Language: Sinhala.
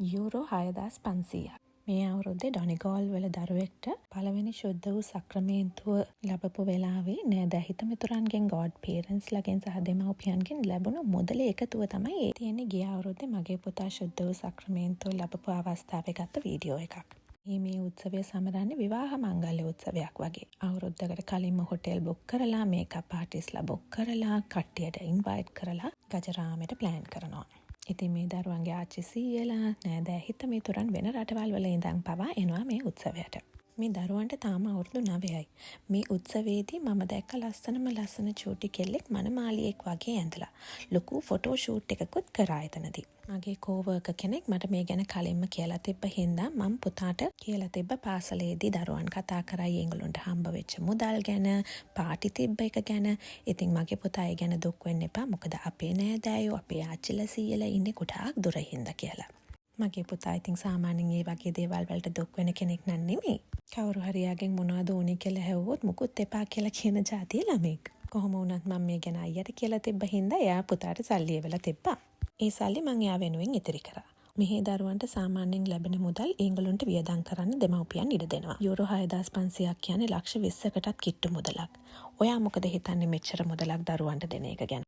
යූරෝ 6500ක්. මේ අවුරුද්දේ ඩොනිගෝල් වල දරුවෙක්ට පළවෙනි ශුද්ධ වූ සක්‍රමේන්තුව ලැබපු වෙලාවේ නේද හිතමිතුරන්ගෙන් ගෝඩ් පේරන්ට්ස් ලගෙන් සහ දෙමව්පියන්ගෙන් ලැබුණු මුදලේ එකතුව තමයි ඒ තියෙන්නේ. ගිය අවුරුද්දේ මගේ පුතා ශුද්ධ වූ සක්‍රමේන්තුව ලැබපු අවස්ථාවේ ගත්ත වීඩියෝ එකක්. මේ උත්සවය සමරන්නේ විවාහ මංගල්‍ය උත්සවයක් වගේ. අවුරුද්දකට කලින්ම හොටෙල් බුක් කරලා මේකප් ආටිස්ලා බුක් කරලා කට්ටියට ඉන්වයිට් කරලා ගජරාමයට ප්ලෑන් කරනවා. ඉතින් මේ දරුවන්ගේ ආච්චි සීයලා නෑදෑ හිතමිතුරන් වෙන රටවල් වල ඉඳන් පවා එනවා මේ උත්සවයට. මේ දරුවන්ට තාම අවුරුදු 9යි. මේ උත්සවයේදී මම දැක්ක ලස්සන චූටි කෙල්ලෙක් මනමාලියෙක් වගේ ඇඳලා ලොකු ෆොටෝ ෂූට් එකකුත් කරා එතනදී. මගේ කෝවර්කර් කෙනෙක් මට මේ ගැන කලින්ම කියලා තිබ්බ හින්දා මම පුතාට කියලා තිබ්බ පාසලේදී දරුවන් කතා කරයි ඒගොල්ලන්ට හම්බ වෙච්ච මුදල් ගැන, පාටි තිබ්බ එක ගැන. ඉතින් මගේ පුතා ඒ ගැන දුක් වෙන්න එපා. මොකද අපේ නෑදෑයෝ අපේ ආච්චිලා සීයලා ඉන්නේ ගොඩාක් දුර හින්දා කියලා. මගේ පුතා ඉතින් සාමාන්‍යයෙන් මේ වගේ දේවල් වලට දුක් වෙන කෙනෙක් නන් නෙමෙයි. කවුරු හරි යාගෙන් මොනවද ඕනේ කියලා හැවුවොත් මුකුත් එපා කියලා කියන જાතිය ළමෙක්. කොහොම වුණත් මම මේ ගැන අයියට කියලා තිබ්බ හින්දා එයා පුතාට සල්ලි එවලා තිබ්බා. ඒ සල්ලි මං එයා වෙනුවෙන් ඉතිරි කරා. මෙහි දරුවන්ට සාමාන්‍යයෙන් ලැබෙන මුදල් ඒගොල්ලන්ට වියදම් කරන්න දෙමව්පියන් ඉඩ දෙනවා. යූරෝ 6500ක් කියන්නේ ලක්ෂ 20කටත් කිට්ටු මුදලක්. ඔයා මොකද හිතන්නේ මෙච්චර මුදලක් දරුවන්ට දෙන එක ගැන?